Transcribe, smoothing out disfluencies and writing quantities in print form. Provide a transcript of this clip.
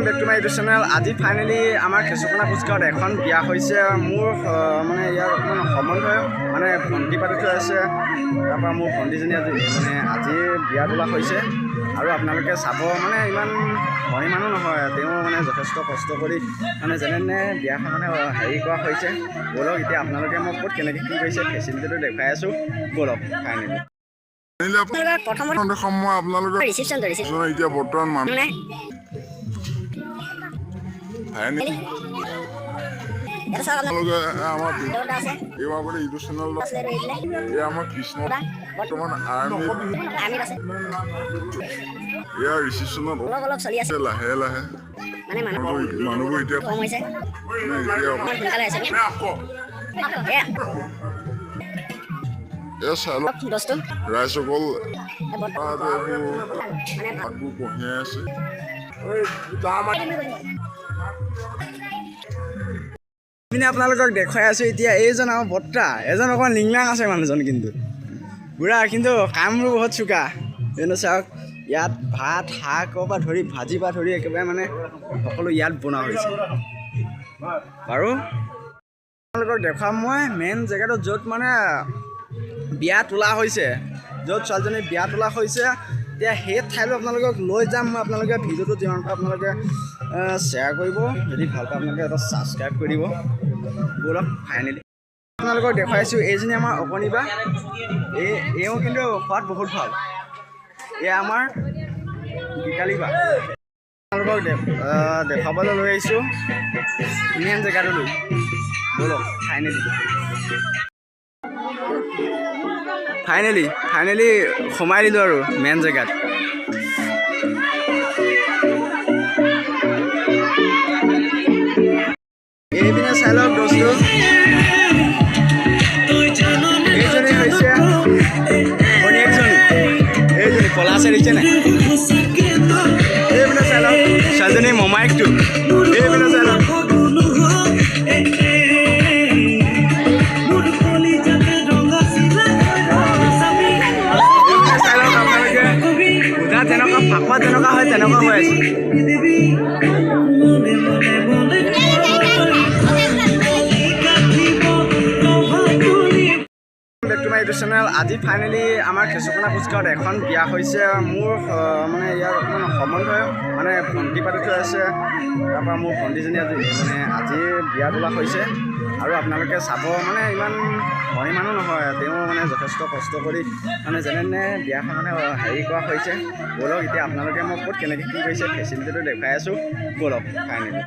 Back to my YouTube channel. আজি finally আমাৰ কেঁচুকনা কোচগাঁৱত এখন বিয়া হৈছে। মোৰ মানে ইয়াৰ অকণমান সম্বন্ধই মানে ভণ্টি পাতি থৈ আছে। তাৰপৰা মোৰ ভণ্টিজনী আজি বিয়া তোলা হৈছে আৰু আপোনালোকে চাব। মানে ইমান ধনী মানুহ নহয়, তেওঁ মানে যথেষ্ট কষ্ট কৰি মানে যেনে বিয়াখন মানে হেৰি কৰা হৈছে। ব'লক এতিয়া আপোনালোকে মই ক'ত কেনেকৈ কি কৰিছে ফেচিলিটিটো দেখুৱাই আছোঁ। ব'লক ফাইনেলি এতিয়া বৰ্তমান মানুহ আমাৰ ইউটিউব চেনেল আমাৰ কৃষ্ণ বৰ্তমান আৰ্মিত এয়া ৰিচিপশ্যনত লাহে লাহে মানুহবোৰ এতিয়া ৰাইজসকল ভাতবোৰ কঢ়িয়াই আছে। আপোনালোকক দেখুৱাই আছোঁ এতিয়া এইজন আমাৰ বৰ্তা, এজন অকণমান লিংলাং আছে মানুহজন, কিন্তু বুঢ়া কিন্তু কামবোৰ বহুত চোকা। এইটো চাওক, ইয়াত ভাত শাকৰ পৰা ধৰি ভাজিৰ পৰা ধৰি একেবাৰে মানে সকলো ইয়াত বনোৱা হৈছে। বাৰু আপোনালোকক দেখুৱাম মই মেইন জেগাটো য'ত মানে বিয়া তোলা হৈছে, য'ত ছোৱালীজনী বিয়া তোলা হৈছে। এতিয়া সেই ঠাইলৈ আপোনালোকক লৈ যাম মই। আপোনালোকে ভিডিঅ'টো যিমান পাৰে আপোনালোকে শ্বেয়াৰ কৰিব, যদি ভাল পায় আপোনালোকে এটা ছাবস্ক্ৰাইব কৰি দিব। ব'লক ফাইনেলি আপোনালোকক দেখুৱাইছোঁ। এইজনী আমাৰ অকণি বা, এওঁ কিন্তু খোৱাত বহুত ভাল। এয়া আমাৰ বিকালী বা। আপোনালোকক দেখুৱাবলৈ লৈ আহিছোঁ মেইন জেগাটো লৈ। ব'লক ফাইনেলি সোমাই দিলোঁ আৰু মেইন জেগাত। এইপিনে চাই লওক দোষটো, এইজনী হৈছে ভনীয়েকজনী, এইজনী কলা চাৰিছে নাই। এইপিনে চাই লওক ছোৱালীজনী মমায়েকটো, এইপিনে চাই লওক। যেনেকুৱা ফাকুৱা যেনেকুৱা হয় তেনেকুৱা হৈ আছে। Back to my YouTube channel. আজি ফাইনেলি আমাৰ কেঁচুকনা কোচগাঁৱত এখন বিয়া হৈছে। মোৰ মানে ইয়াৰ অকণমান সম্বন্ধই মানে ভণ্টি পাতি থৈ আছে। তাৰপৰা মোৰ ভণ্টিজনী আজি বিয়া তোলা হৈছে আৰু আপোনালোকে চাব। মানে ইমান ধনী মানুহ নহয়, তেওঁ মানে যথেষ্ট কষ্ট কৰি মানে যেনে বিয়াখন মানে হেৰি কৰা হৈছে। ব'লক এতিয়া আপোনালোকে মই ক'ত কেনেকৈ কি কৰিছে ফেচিলিটিটো দেখুৱাই আছোঁ। ব'লক ফাইনেলি